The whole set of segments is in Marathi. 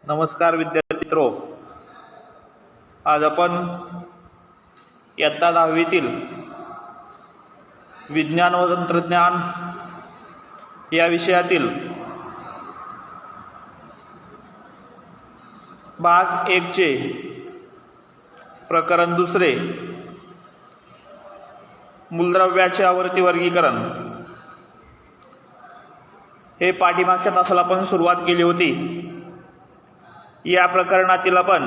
नमस्कार विद्यार्थी मित्रो, आज आपण इयत्ता 10वीतील विज्ञान व तंत्रज्ञान या विषयातील भाग 1 चे प्रकरण 2 मूलद्रव्याचे आवर्ती वर्गीकरण हे पाठीमागच्या तासाला आपण सुरुवात केली होती. या प्रकरणातील आपण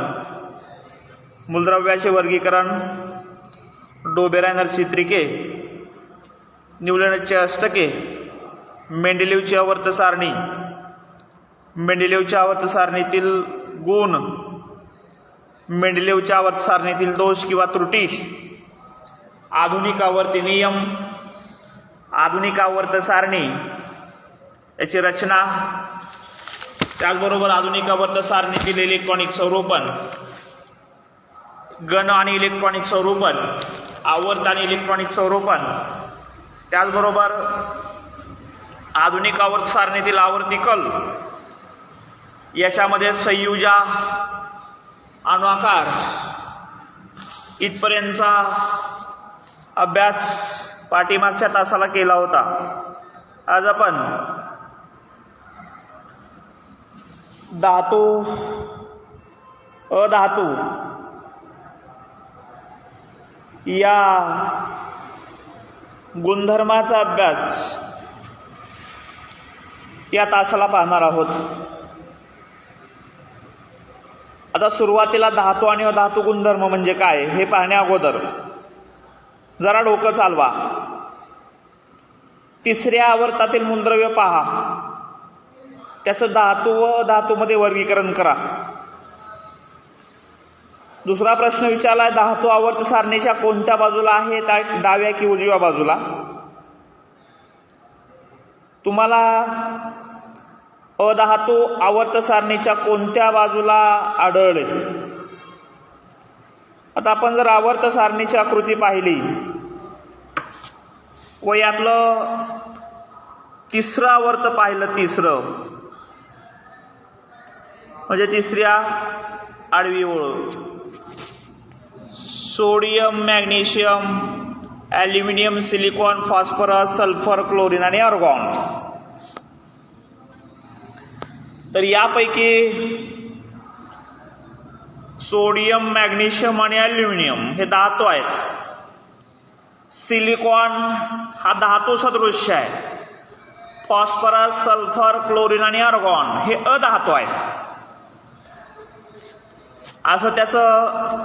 मूलद्रव्याचे वर्गीकरण, डोबेरायनरची त्रिके, न्यूलनची अष्टके, मेंडेलीवची आवर्त सारणी, मेंडेलीवच्या आवर्त सारणीतील गुण, मेंडेलीवच्या आवर्त सारणीतील दोष किंवा त्रुटी, आधुनिक आवर्ती नियम, आधुनिक आवर्त सारणी याची रचना, त्याचबरोबर आधुनिक आवर्त सारणीतील इलेक्ट्रॉनिक स्वरूपन, गण आणि इलेक्ट्रॉनिक स्वरूपन, आवर्त आणि इलेक्ट्रॉनिक स्वरूपन, त्याचबरोबर आधुनिक आवर्त सारणीतील आवर्तिकल, याच्यामध्ये संयुजा, अणुआकार इथपर्यंतचा अभ्यास पाठीमागच्या तासाला केला होता. आज आपण धातू, अधातू या गुणधर्माचा अभ्यास या तासाला पाहणार आहोत. आता सुरुवातीला धातू आणि अधातू गुणधर्म म्हणजे काय हे पाहण्या अगोदर जरा डोकं चालवा. तिसऱ्या आवर्तातील मूलद्रव्य पहा, त्याचं धातू व अधातूमध्ये वर्गीकरण करा. दुसरा प्रश्न विचारलाय, धातू आवर्त सारणीच्या कोणत्या बाजूला आहे, डाव्या की उजव्या बाजूला. तुम्हाला अधातू आवर्त सारणीच्या कोणत्या बाजूला आढळले. आता आपण जर आवर्त सारणीची आकृती पाहिली व यातलं तिसरं आवर्त पाहिलं, तिसरं म्हणजे तिसऱ्या आडवी ओळ, sodium, magnesium, aluminium, silicon, phosphorus, sulphur, chlorine आणि आर्गॉन. तर यापैकी सोडियम, मॅग्नेशियम आणि ॲल्युमिनियम हे धातू आहेत. सिलिकॉन हा धातू सदृश्य आहे. फॉस्फरस, सल्फर, क्लोरीन आणि आर्गॉन हे अधातू आहेत. असं त्याचं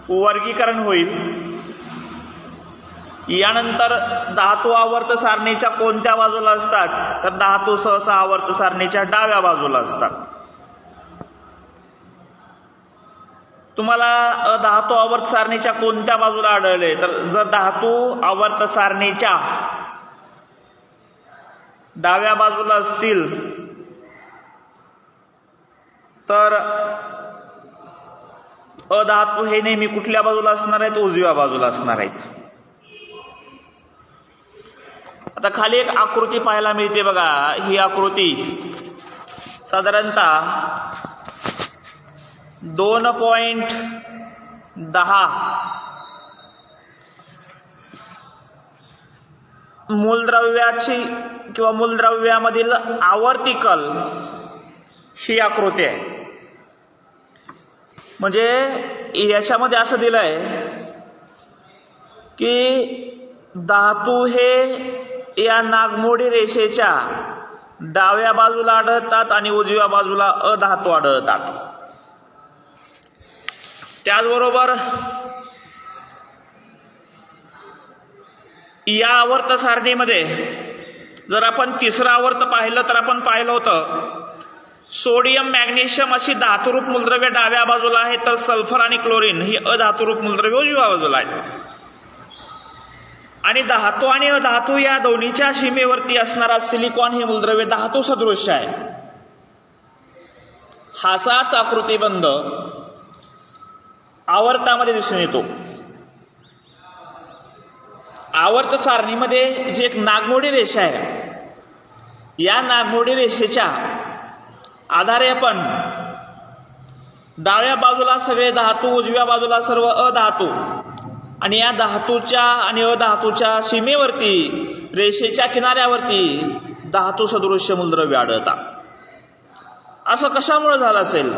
वर्गीकरण होईल. यानंतर धातू आवर्त सारणीच्या कोणत्या बाजूला असतात, तर धातू सहसा आवर्त सारणीच्या डाव्या बाजूला असतात. तुम्हाला धातू आवर्त सारणीच्या कोणत्या बाजूला आढळले, तर जर धातू आवर्त सारणीच्या डाव्या बाजूला असतील तर अधातू हे नेहमी कुठल्या बाजूला असणार आहेत, उजव्या बाजूला असणार आहेत. आता खाली एक आकृती पाहायला मिळते बघा. ही आकृती साधारणतः 2.10 मूलद्रव्याची किंवा मूलद्रव्यामधील आवर्तिकल ही आकृती आहे. म्हणजे याच्यामध्ये असं दिलंय की धातू हे या नागमोडी रेषेच्या डाव्या बाजूला आढळतात आणि उजव्या बाजूला अधातू आढळतात. त्याचबरोबर या आवर्त सारणीमध्ये जर आपण तिसरं आवर्त पाहिलं तर आपण पाहिलं होतं सोडियम, मॅग्नेशियम अशी धातुरूप मूलद्रव्य डाव्या बाजूला आहे, तर सल्फर आणि क्लोरीन ही अधातुरूप मूलद्रव्य उजव्या बाजूला आहेत. आणि धातू आणि अधातू या दोन्हीच्या सीमेवरती असणारा सिलिकॉन हे मूलद्रव्य धातू सदृश्य आहे. हाच आकृतीबंध आवर्तामध्ये दिसून येतो. आवर्त सारणीमध्ये जी एक नागमोडी रेषा आहे, या नागमोडी रेषेच्या आधारे आपण डाव्या बाजूला सगळे धातू, उजव्या बाजूला सर्व अधातू, आणि या धातूच्या आणि अधातूच्या सीमेवरती, रेषेच्या किनाऱ्यावरती धातू सदृश्य मूलद्रव्य आढळतात. असं कशामुळे झालं असेल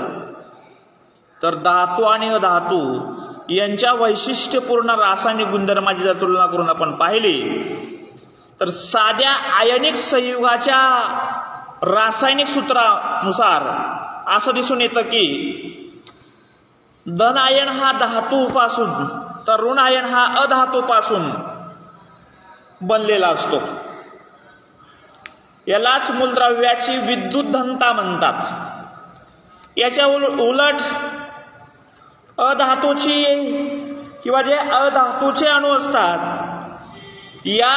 तर धातू आणि अधातू यांच्या वैशिष्ट्यपूर्ण रासायनिक गुणधर्माची जर तुलना करून आपण पाहिली तर साध्या आयनिक संयुगाच्या रासायनिक सूत्रानुसार असं दिसून येतं की धन आयन हा धातूपासून तर ऋण आयन हा अधातूपासून बनलेला असतो. यालाच मूलद्रव्याची विद्युत धनता म्हणतात. याच्या उलट अधातूची किंवा जे अधातूचे अणू असतात या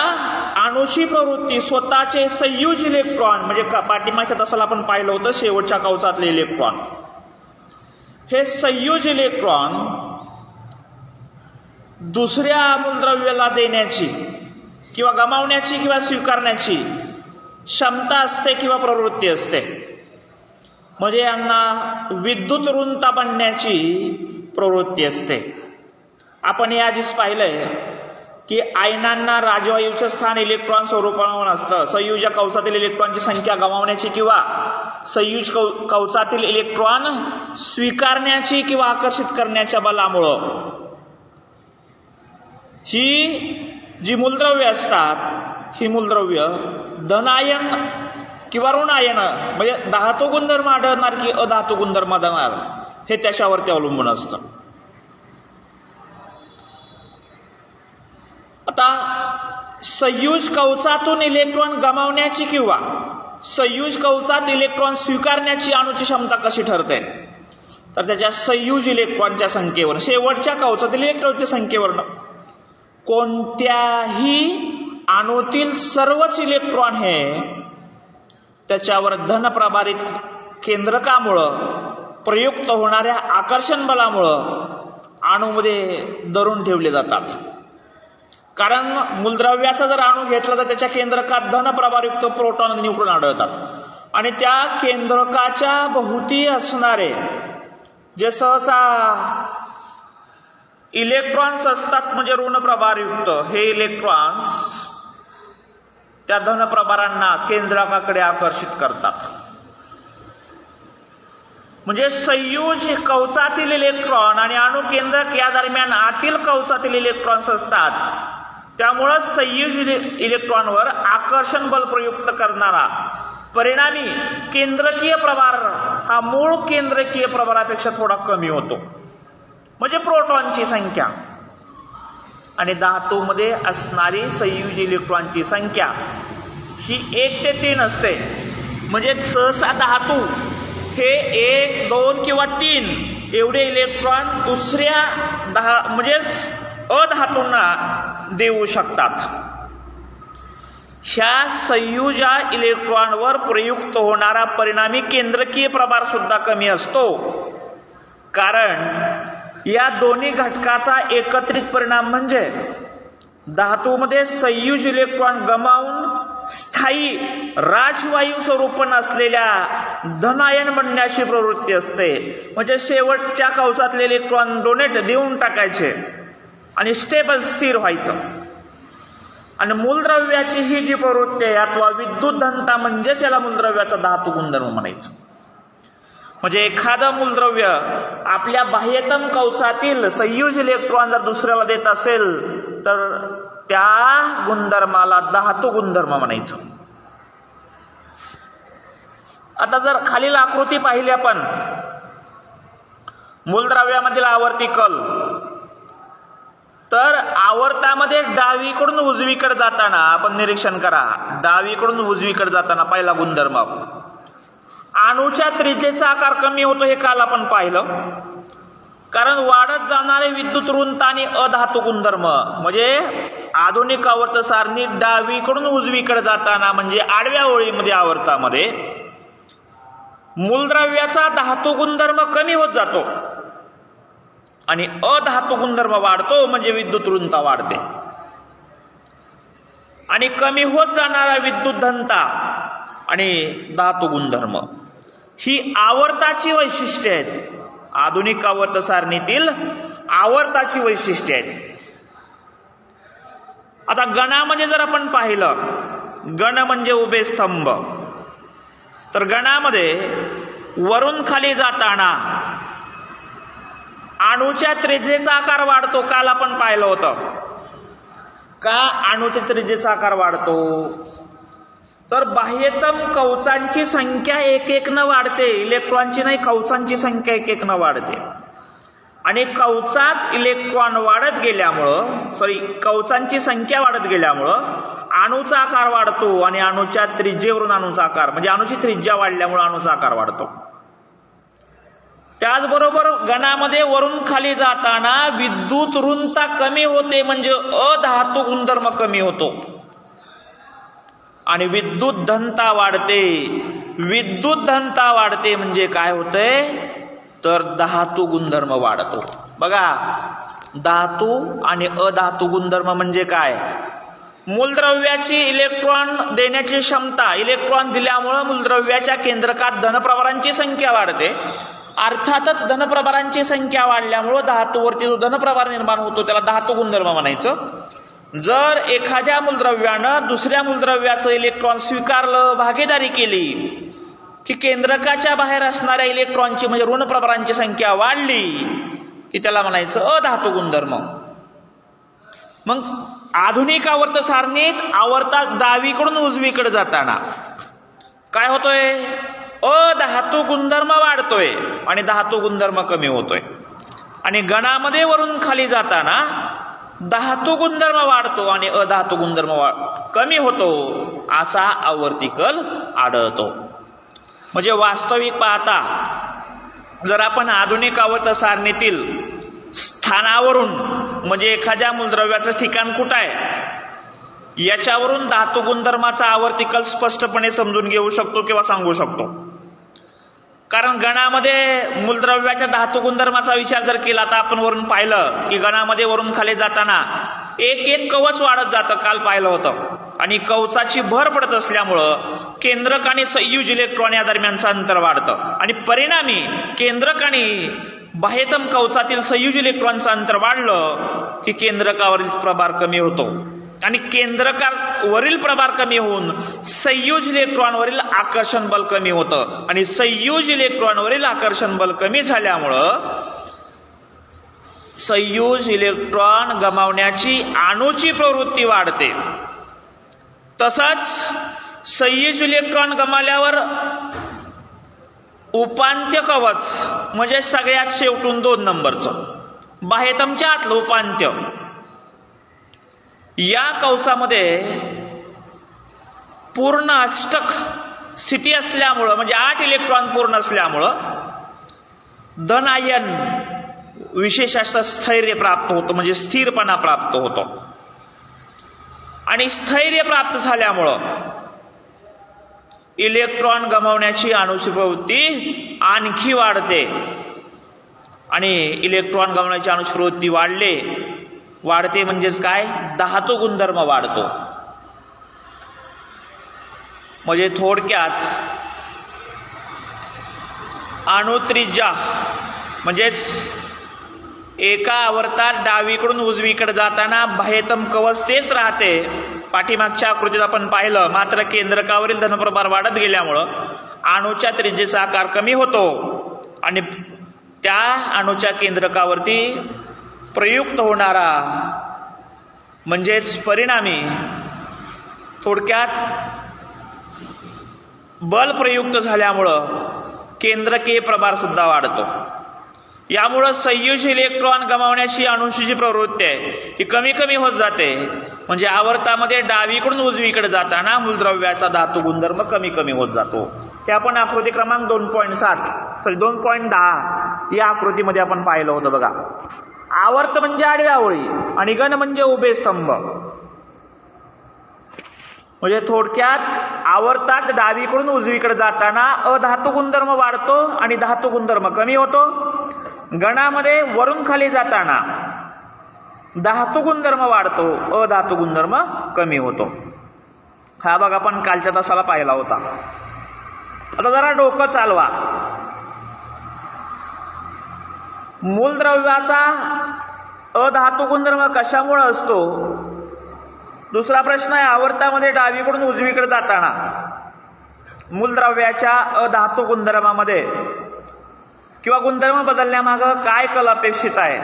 अणूची प्रवृत्ती स्वतःचे संयुज इलेक्ट्रॉन म्हणजे पाठीमागच्या तासाला आपण पाहिलं होतं शेवटच्या कवचातले इलेक्ट्रॉन, हे संयुज इलेक्ट्रॉन दुसऱ्या मूलद्रव्याला देण्याची किंवा गमावण्याची किंवा स्वीकारण्याची क्षमता असते किंवा प्रवृत्ती असते. म्हणजे यांना विद्युत ऋणता बनण्याची प्रवृत्ती असते. आपण याआधीच पाहिलंय की आयनांना राजवायूचे स्थान इलेक्ट्रॉन स्वरूपावर असतं. संयुज कवचातील इलेक्ट्रॉनची संख्या गमावण्याची किंवा संयुज कवचातील इलेक्ट्रॉन स्वीकारण्याची किंवा आकर्षित करण्याच्या बलामुळं ही जी मूलद्रव्य असतात ही मूलद्रव्य धनायन किंवा ऋणायन म्हणजे धातू गुणधर्म आढळणार की अधातू गुणधर्म आढळणार हे त्याच्यावरती अवलंबून असतं. आता संयुज कवचातून इलेक्ट्रॉन गमावण्याची किंवा संयुज कवचात इलेक्ट्रॉन स्वीकारण्याची अणूची क्षमता कशी ठरते तर त्याच्या संयुज इलेक्ट्रॉनच्या संख्येवर, शेवटच्या कवचातील इलेक्ट्रॉनच्या संख्येवर कोणत्याही अणूतील सर्वच इलेक्ट्रॉन हे त्याच्यावर धनप्रभारित केंद्रकामुळं प्रयुक्त होणाऱ्या आकर्षण बलामुळं अणूमध्ये धरून ठेवले जातात. कारण मूलद्रव्याचा जर अणू घेतला तर त्याच्या केंद्रकात धनप्रभारयुक्त प्रोटॉन आणि न्यूट्रॉन आढळतात आणि त्या केंद्रकाच्या भोवती असणारे जे सहसा इलेक्ट्रॉन्स असतात म्हणजे ऋणप्रभारयुक्त हे इलेक्ट्रॉन्स त्या धनप्रभारांना केंद्रकाकडे आकर्षित करतात. म्हणजे संयुज कवचातील इलेक्ट्रॉन आणि अणु केंद्रक या दरम्यान आतील कवचातील इलेक्ट्रॉन्स असतात. त्यामुळे संयुज इलेक्ट्रॉनवर आकर्षण बल प्रयुक्त करणारा परिणामी केंद्रकीय प्रभार हा मूळ केंद्रकीय प्रभारापेक्षा थोडा कमी होतो. म्हणजे प्रोटॉनची संख्या आणि धातूमध्ये असणारी संयुज इलेक्ट्रॉनची संख्या ही 1 ते 3 असते. म्हणजे सहसा धातू हे 1, 2 किंवा 3 एवढे इलेक्ट्रॉन दुसऱ्या म्हणजे अधातूंना देऊ शकतात. ह्या संयुज इलेक्ट्रॉनवर प्रयुक्त होणारा परिणामी केंद्रकीय प्रभार सुद्धा कमी असतो. कारण या दोन्ही घटकाचा एकत्रित परिणाम म्हणजे धातूमध्ये संयुज इलेक्ट्रॉन गमावून स्थायी राजवायू स्वरूप नसलेल्या धनायन बनण्याची प्रवृत्ती असते. म्हणजे शेवटच्या कवचातले इलेक्ट्रॉन डोनेट देऊन टाकायचे आणि स्टेबल स्थिर व्हायचं. आणि मूलद्रव्याची ही जी प्रवृत्ती आहे अथवा विद्युत धनता म्हणजेच याला मूलद्रव्याचा धातू गुणधर्म म्हणायचं. म्हणजे एखादं मूलद्रव्य आपल्या बाह्यतम कवचातील संयुज इलेक्ट्रॉन जर दुसऱ्याला देत असेल तर त्या गुणधर्माला धातू गुणधर्म म्हणायचं. आता जर खालील आकृती पाहिली आपण मूलद्रव्यामधील आवर्ती कल तर आवर्तामध्ये डावीकडून उजवीकडे जाताना आपण निरीक्षण करा. डावीकडून उजवीकडे जाताना पहिला गुणधर्म अणूच्या त्रिज्येचा आकार कमी होतो हे काल आपण पाहिलं. कारण वाढत जाणारे विद्युत ऋणता आणि अधातू गुणधर्म म्हणजे आधुनिक आवर्त सारणी डावीकडून उजवीकडे जाताना म्हणजे आडव्या ओळीमध्ये आवर्तामध्ये मूलद्रव्याचा धातू गुणधर्म कमी होत जातो आणि अधातू गुणधर्म वाढतो म्हणजे विद्युत ऋणता वाढते. आणि कमी होत जाणारा विद्युत धनता आणि धातू गुणधर्म ही आवर्ताची वैशिष्ट्ये आहेत. आधुनिक आवर्त सारणीतील आवर्ताची वैशिष्ट्ये आहेत. आता गणामध्ये जर आपण पाहिलं, गण म्हणजे उभे स्तंभ, तर गणामध्ये वरून खाली जाताना अणूच्या त्रिज्येचा आकार वाढतो. काल आपण पाहिलं होतं का अणूच्या त्रिज्येचा आकार वाढतो, तर बाह्यतम कवचांची संख्या एक एक न वाढते, इलेक्ट्रॉनची नाही, कवचांची संख्या एक एक न वाढते. आणि कवचात इलेक्ट्रॉन वाढत गेल्यामुळं कवचांची संख्या वाढत गेल्यामुळं अणूचा आकार वाढतो आणि अणूच्या त्रिज्येवरून अणूचा आकार म्हणजे अणूची त्रिज्या वाढल्यामुळे अणूचा आकार वाढतो. त्याचबरोबर गणामध्ये वरून खाली जाताना विद्युत ऋणता कमी होते, म्हणजे अधातू गुणधर्म कमी होतो आणि विद्युत धनता वाढते. विद्युत धनता वाढते म्हणजे काय होतंय, तर धातू गुणधर्म वाढतो. बघा, धातू आणि अधातू गुणधर्म म्हणजे काय, मूलद्रव्याची इलेक्ट्रॉन देण्याची क्षमता, इलेक्ट्रॉन दिल्यामुळे मूलद्रव्याच्या केंद्रकात धनप्रभारांची संख्या वाढते. अर्थातच धनप्रभारांची संख्या वाढल्यामुळे धातूवरती जो धनप्रभार निर्माण होतो त्याला धातू गुणधर्म म्हणायचं. जर एखाद्या मूलद्रव्यानं दुसऱ्या मूलद्रव्याचं इलेक्ट्रॉन स्वीकारलं, भागीदारी केली, की केंद्रकाच्या बाहेर असणाऱ्या इलेक्ट्रॉनची म्हणजे ऋण प्रभारांची संख्या वाढली की त्याला म्हणायचं अधातू गुणधर्म. मग आधुनिक आवर्त सारणीत आवर्तात डावीकडून उजवीकडे जाताना काय होतोय, अधातू गुणधर्म वाढतोय आणि धातू गुणधर्म कमी होतोय. आणि गणामध्ये वरून खाली जाताना धातू गुणधर्म वाढतो आणि अधातू गुणधर्म कमी होतो, असा आवर्तिकल आढळतो. म्हणजे वास्तविक पाहता जर आपण आधुनिक आवर्त सारणीतील स्थानावरून म्हणजे एखाद्या मूलद्रव्याचं ठिकाण कुठं आहे याच्यावरून धातू गुणधर्माचा आवर्तिकल स्पष्टपणे समजून घेऊ शकतो किंवा सांगू शकतो. कारण गणामध्ये मूलद्रव्याच्या धातू गुणधर्माचा विचार जर केला तर आपण वरून पाहिलं की गणामध्ये वरून खाली जाताना एक एक कवच वाढत जातं, काल पाहिलं होतं. आणि कवचाची भर पडत असल्यामुळं केंद्रक आणि संयुज इलेक्ट्रॉन या दरम्यानचं अंतर वाढतं आणि परिणामी केंद्रक आणि बाह्यतम कवचातील संयुज इलेक्ट्रॉनचं अंतर वाढलं की केंद्रकावरील प्रभार कमी होतो आणि केंद्रकावरील प्रभार कमी होऊन संयुज इलेक्ट्रॉनवरील आकर्षण बल कमी होतं आणि संयुज इलेक्ट्रॉनवरील आकर्षण बल कमी झाल्यामुळं संयुज इलेक्ट्रॉन गमावण्याची अणूची प्रवृत्ती वाढते. तसंच संयुज इलेक्ट्रॉन गमावल्यावर उपांत्य कवच म्हणजे सगळ्यात शेवटून 2 नंबरचं बाह्यतमच्या आतलं उपांत्य, या कवचामध्ये पूर्ण अष्टक स्थिती असल्यामुळं म्हणजे 8 इलेक्ट्रॉन पूर्ण असल्यामुळं धन आयन विशेष असं स्थैर्य प्राप्त होतं, म्हणजे स्थिरपणा प्राप्त होतो. आणि स्थैर्य प्राप्त झाल्यामुळं इलेक्ट्रॉन गमावण्याची अणूची प्रवृत्ती आणखी वाढते आणि इलेक्ट्रॉन गमावण्याची अणूची प्रवृत्ती वाढते म्हणजेच काय, धातू गुणधर्म वाढतो. म्हणजे थोडक्यात अणुत्रिज्या म्हणजेच एका आवर्तात डावीकडून उजवीकडे जाताना बाह्यतम कवच तेच राहते, पाठीमागच्या आकृतीत आपण पाहिलं, मात्र केंद्रकावरील धनप्रभार वाढत गेल्यामुळं अणूच्या त्रिज्येचा आकार कमी होतो आणि त्या अणूच्या केंद्रकावरती प्रयुक्त होणारा म्हणजेच परिणामी थोडक्यात बल प्रयुक्त झाल्यामुळं केंद्रकीय प्रभार सुद्धा वाढतो. यामुळं संयुज इलेक्ट्रॉन गमावण्याची अणूची जी प्रवृत्ती आहे ही कमी कमी होत जाते. म्हणजे आवर्तामध्ये डावीकडून उजवीकडे जाताना मूलद्रव्याचा धातू गुणधर्म कमी कमी होत जातो. हे आपण आकृती क्रमांक 2.10 या आकृतीमध्ये आपण पाहिलं होतं. बघा, आवर्त म्हणजे आडव्या ओळी आणि गण म्हणजे उभे स्तंभ. म्हणजे थोडक्यात आवर्तात डावीकडून उजवीकडे जाताना अधातू गुणधर्म वाढतो आणि धातू गुणधर्म कमी होतो. गणामध्ये वरून खाली जाताना धातू गुणधर्म वाढतो, अधातू गुणधर्म कमी होतो. हा भाग आपण कालच्या तासाला पाहिला होता. आता जरा डोकं चालवा. मूलद्रव्याचा अधातू गुणधर्म कशामुळे असतो? दुसरा प्रश्न आहे, आवर्तामध्ये डावीकडून उजवीकडे जाताना मूलद्रव्याच्या अधातू गुणधर्मामध्ये किंवा गुणधर्म बदलण्यामागं काय कल अपेक्षित आहे?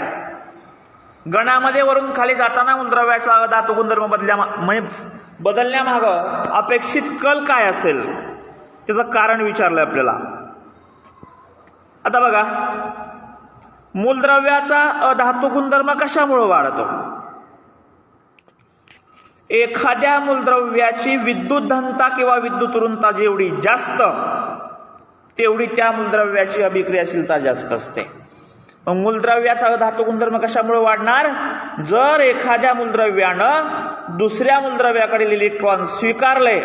गणामध्ये वरून खाली जाताना मूलद्रव्याचा अधातू गुणधर्म बदलण्यामागं अपेक्षित कल काय असेल, त्याचं कारण विचारलंय आपल्याला. आता बघा, मूलद्रव्याचा अधातू गुणधर्म कशामुळे वाढतो? एखाद्या मूलद्रव्याची विद्युत घनता किंवा विद्युत ऋणता जेवढी जास्त तेवढी त्या मूलद्रव्याची अभिक्रियाशीलता जास्त असते. मग मूलद्रव्याचा अधातू गुणधर्म कशामुळे वाढणार? जर एखाद्या मूलद्रव्यानं दुसऱ्या मूलद्रव्याकडील इलेक्ट्रॉन स्वीकारले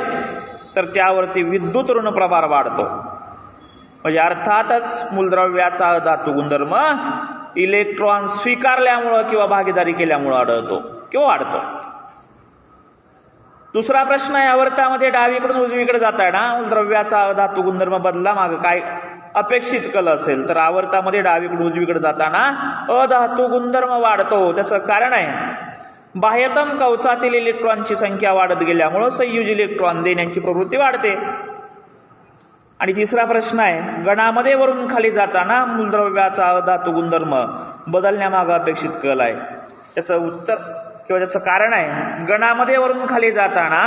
तर त्यावरती विद्युत ऋण प्रभार वाढतो. म्हणजे अर्थातच मूलद्रव्याचा अधातू गुणधर्म इलेक्ट्रॉन स्वीकारल्यामुळं किंवा भागीदारी केल्यामुळं आढळतो किंवा वाढतो. दुसरा प्रश्न आहे, आवर्तामध्ये डावीकडून उजवीकडे जाताना मूलद्रव्याचा अधातू गुणधर्म बदला मागे काय अपेक्षित कल असेल? तर आवर्तामध्ये डावीकडून उजवीकडे जाताना अधातू गुणधर्म वाढतो. त्याचं कारण आहे, बाह्यतम कवचातील इलेक्ट्रॉनची संख्या वाढत गेल्यामुळं संयुज इलेक्ट्रॉन देण्याची प्रवृत्ती वाढते. आणि तिसरा प्रश्न आहे, गणामध्ये वरून खाली जाताना मूलद्रव्याचा अधातू गुणधर्म बदलण्यामागे अपेक्षित कल आहे. त्याचं उत्तर किंवा त्याचं कारण आहे, गणामध्ये वरून खाली जाताना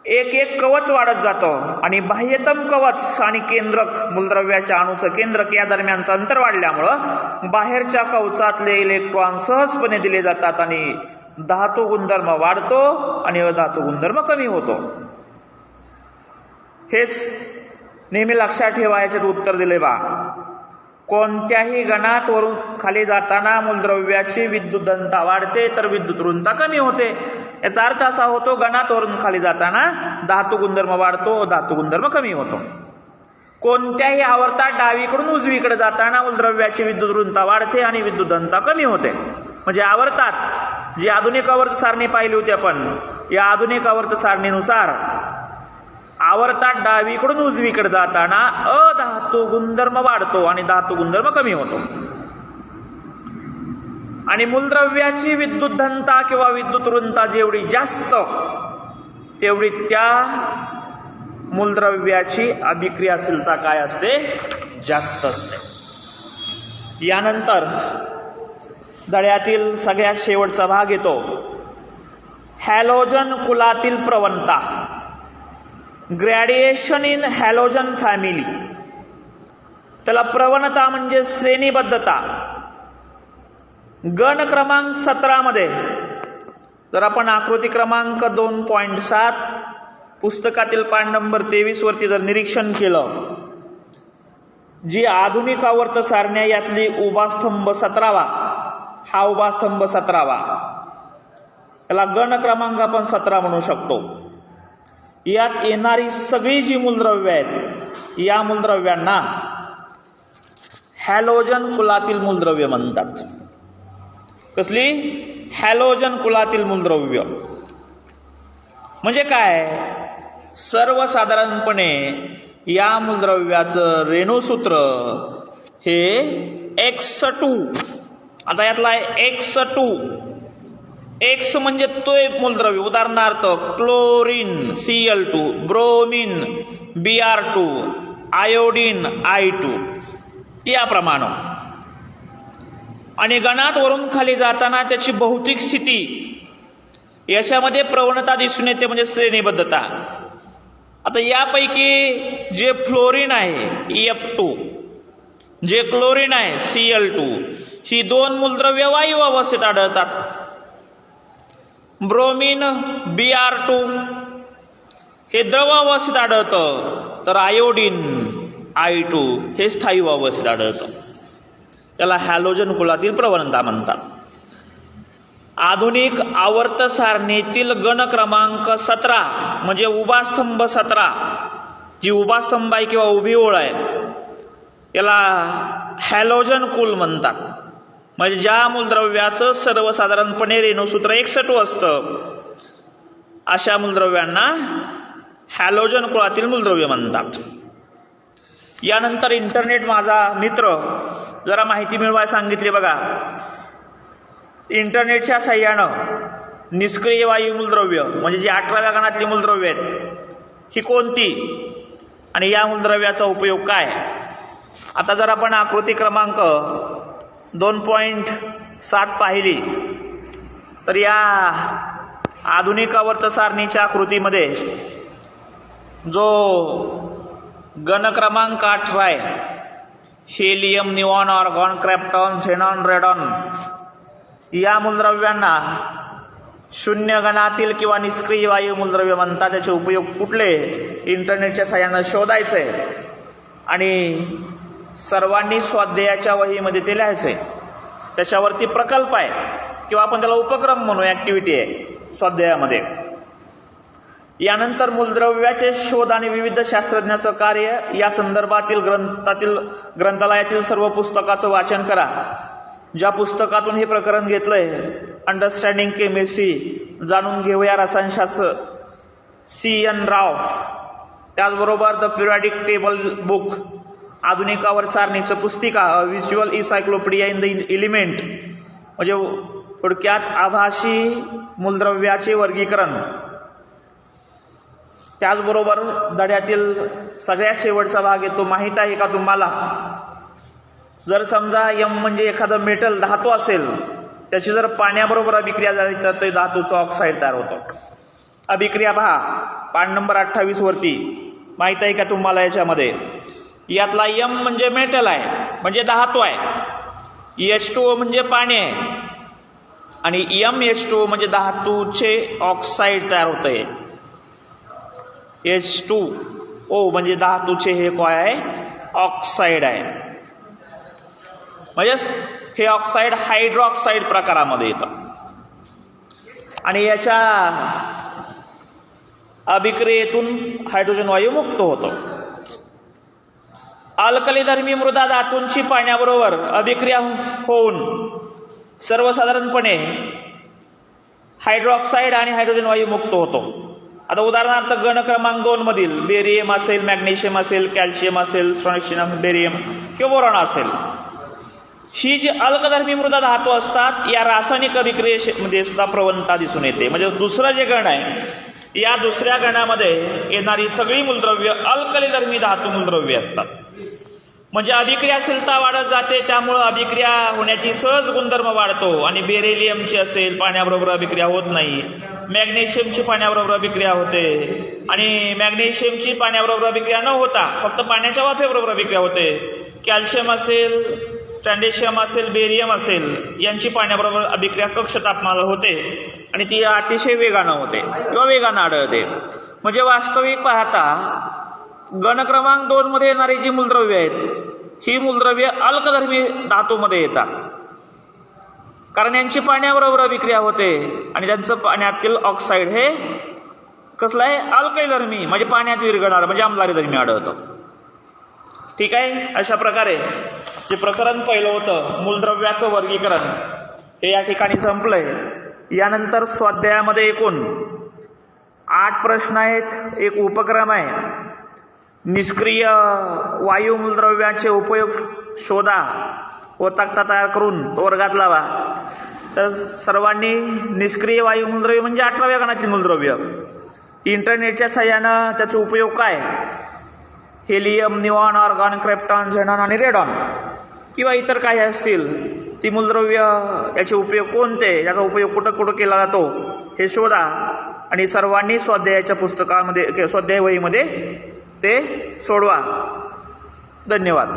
एक एक कवच वाढत जातं आणि बाह्यतम कवच आणि केंद्रक मूलद्रव्याच्या अणूचं केंद्रक या दरम्यानचं अंतर वाढल्यामुळं बाहेरच्या कवचातले इलेक्ट्रॉन सहजपणे दिले जातात आणि धातू गुणधर्म वाढतो आणि अधातू गुणधर्म कमी होतो. हेच नेहमी लक्षात ठेवायचे उत्तर दिले बा. कोणत्याही गणात वरून खाली जाताना मूलद्रव्याची विद्युत घनता वाढते तर विद्युत ऋणता कमी होते. याचा अर्थ असा होतो, गणात वरून खाली जाताना धातू गुणधर्म वाढतो, धातू गुणधर्म कमी होतो. कोणत्याही आवर्तात डावीकडून उजवीकडे जाताना मूलद्रव्याची विद्युत ऋणता वाढते आणि विद्युत घनता कमी होते. म्हणजे आवर्तात जी आधुनिक आवर्त सारणी पाहिली होती आपण, या आधुनिक आवर्त सारणीनुसार आवर्तात डावीकडून उजवीकडे जाताना अधातू गुणधर्म वाढतो आणि धातू गुणधर्म कमी होतो. आणि मूलद्रव्याची विद्युत घनता किंवा विद्युत ऋणता जेवढी जास्त तेवढी त्या मूलद्रव्याची अभिक्रियाशीलता काय असते? जास्त असते. यानंतर धड्यातील सगळ्यात शेवटचा भाग येतो, हॅलोजन कुलातील प्रवणता, ग्रॅडिएशन इन हॅलोजन फॅमिली. त्याला प्रवणता म्हणजे श्रेणीबद्धता. गण क्रमांक 17 मध्ये जर आपण आकृती क्रमांक 2.7 पुस्तकातील पान नंबर 23 वरती जर निरीक्षण केलं, जी आधुनिक आवर्त सारण्या यातली उभा स्तंभ 17वा, हा उभा स्तंभ 17वा, त्याला गण क्रमांक आपण 17 म्हणू शकतो. यात येणारी सगळी जी मूलद्रव्ये आहेत या मूलद्रव्यांना हॅलोजन कुलातील मूलद्रव्य म्हणतात. कसली? हॅलोजन कुलातील मूलद्रव्य. म्हणजे काय? सर्वसाधारणपणे या मूलद्रव्याचं रेणुसूत्र हे X2. आता यातला आहे X2. X म्हणजे तो एक मूलद्रव्य, उदाहरणार्थ chlorine Cl2, bromine Br2, iodine I2 याप्रमाणे. आणि गणात वरून खाली जाताना त्याची भौतिक स्थिती याच्यामध्ये प्रवणता दिसून येते, म्हणजे श्रेणीबद्धता. आता यापैकी जे फ्लोरीन आहे F2, जे क्लोरीन आहे Cl2, ही दोन मूलद्रव्य वायू अवस्थेत आढळतात. ब्रोमीन Br2 हे द्रव अवस्थेत आढळतं, तर आयोडीन I2 हे स्थायू अवस्थेत आढळतं. त्याला हॅलोजन कुलातील प्रवणता म्हणतात. आधुनिक आवर्त सारणीतील गण क्रमांक 17 म्हणजे उभा स्तंभ 17, जी उभा स्तंभ आहे किंवा उभी ओळ आहे, याला हॅलोजन कुल म्हणतात. म्हणजे ज्या मूलद्रव्याचं सर्वसाधारणपणे रेणुसूत्र X2 असतं, अशा मूलद्रव्यांना हॅलोजन कुळातील मूलद्रव्य म्हणतात. यानंतर इंटरनेट माझा मित्र जरा माहिती मिळवायला सांगितली बघा. इंटरनेटच्या साह्यानं निष्क्रिय वायू मूलद्रव्य म्हणजे जी 18व्या गणातली मूलद्रव्य आहेत ही कोणती आणि या मूलद्रव्याचा उपयोग काय. आता जर आपण आकृती क्रमांक 2.7 पाहिली तर या आधुनिक आवर्त सारणीच्या आकृतीमध्ये जो गण क्रमांक 18 आहे, helium, neon, argon, krypton, xenon, radon या मूलद्रव्यांना शून्य गणातील किंवा निष्क्रिय वायू मूलद्रव्य म्हणतात. त्याचे उपयोग कुठले इंटरनेटच्या साहाय्याने शोधायचे आणि सर्वांनी स्वाध्यायाच्या वहीमध्ये ते लिहायचे. त्याच्यावरती प्रकल्प आहे किंवा आपण त्याला उपक्रम म्हणू, ऍक्टिव्हिटी आहे स्वाध्यायामध्ये. यानंतर मूलद्रव्याचे शोध आणि विविध शास्त्रज्ञाचं कार्य या संदर्भातील ग्रंथालयातील सर्व पुस्तकाचं वाचन करा. ज्या पुस्तकातून हे प्रकरण घेतलंय, अंडरस्टँडिंग केमिस्ट्री, जाणून घेऊया रसायनशास्त्र, C.N. राव. त्याचबरोबर द पिरियडिक टेबल बुक, आधुनिक आवर्त सारणीचं पुस्तिका, व्हिज्युअल इन्सायक्लोपीडिया इन द एलिमेंट म्हणजे थोडक्यात आभासी मूलद्रव्याचे वर्गीकरण. त्याचबरोबर धड्यातील सगळ्यात शेवटचा भाग येतो, माहीत आहे का तुम्हाला, जर समजा M म्हणजे एखादं मेटल धातू असेल, त्याची जर पाण्याबरोबर अभिक्रिया झाली तर ते धातूचं ऑक्साईड तयार होतं. अभिक्रिया पहा पान नंबर 28 वरती, माहीत आहे का तुम्हाला. याच्यामध्ये यातला M म्हणजे मेटल आहे म्हणजे धातू आहे, H2O म्हणजे पाणी आहे आणि MH2O म्हणजे धातूचे ऑक्साईड तयार होते. H2O म्हणजे धातूचे हे काय आहे, ऑक्साईड आहे. म्हणजे हे ऑक्साईड हायड्रॉक्साईड प्रकारामध्ये येतं आणि याच्या अभिक्रियेतून हायड्रोजन वायू मुक्त होतो. अल्कलीधर्मी मृदा धातूंची पाण्याबरोबर अभिक्रिया होऊन सर्वसाधारणपणे हायड्रॉक्साईड आणि हायड्रोजन वायू मुक्त होतो. आता उदाहरणार्थ गण क्रमांक 2 मधील बेरियम असेल, मॅग्नेशियम असेल, कॅल्शियम असेल, स्ट्रॉन्शियम, बेरियम किंवा बोरॉन असेल, ही जी अल्कधर्मी मृदा धातू असतात या रासायनिक अभिक्रियेमध्ये सुद्धा प्रवणता दिसून येते. म्हणजे दुसरं जे गण आहे या दुसऱ्या गणामध्ये येणारी सगळी मूलद्रव्य अल्कलीधर्मी धातू मूलद्रव्य असतात. म्हणजे अभिक्रियाशीलता वाढत जाते, त्यामुळे अभिक्रिया होण्याची सहज गुणधर्म वाढतो. आणि बेरिलियमची असेल पाण्याबरोबर अभिक्रिया होत नाही, मॅग्नेशियमची पाण्याबरोबर अभिक्रिया होते आणि मॅग्नेशियमची पाण्याबरोबर अभिक्रिया न होता फक्त पाण्याच्या वाफेबरोबर अभिक्रिया होते. कॅल्शियम असेल, स्टँडेशियम असेल, बेरियम असेल यांची पाण्याबरोबर अभिक्रिया कक्ष तापमानाला होते आणि ती अतिशय वेगानं होते किंवा वेगानं आढळते. म्हणजे वास्तविक पाहता गण क्रमांक 2 मध्ये येणारी जी मूलद्रव्य आहेत ही मूलद्रव्य अल्कधर्मी धातूमध्ये येतात, कारण यांची पाण्याबरोबर अभिक्रिया होते आणि त्यांचं पाण्यातील ऑक्साईड हे कसलं आहे, अल्कधर्मी म्हणजे पाण्यात विरघळणार म्हणजे आम्लारीधर्मी आढळतं. ठीक आहे. अशा प्रकारे जे प्रकरण पहिलं होतं मूलद्रव्याचं वर्गीकरण हे या ठिकाणी संपलंय. यानंतर स्वाध्यायामध्ये एकूण 8 प्रश्न आहेत, एक उपक्रम आहे. निष्क्रिय वायू मूलद्रव्याचे उपयोग शोधा व तक्ता तयार करून तो वर्गात लावा. तर सर्वांनी निष्क्रिय वायू मूलद्रव्य म्हणजे 18व्या गणातील मूलद्रव्य, इंटरनेटच्या साहाय्यानं त्याचा उपयोग काय, helium, neon, argon, krypton, xenon आणि रेडॉन किंवा इतर काही असतील ती मूलद्रव्य याचे उपयोग कोणते, याचा उपयोग कुठं कुठं केला जातो हे शोधा आणि सर्वांनी स्वाध्यायाच्या पुस्तकामध्ये स्वाध्याय वहीमध्ये ते सोडवा. धन्यवाद.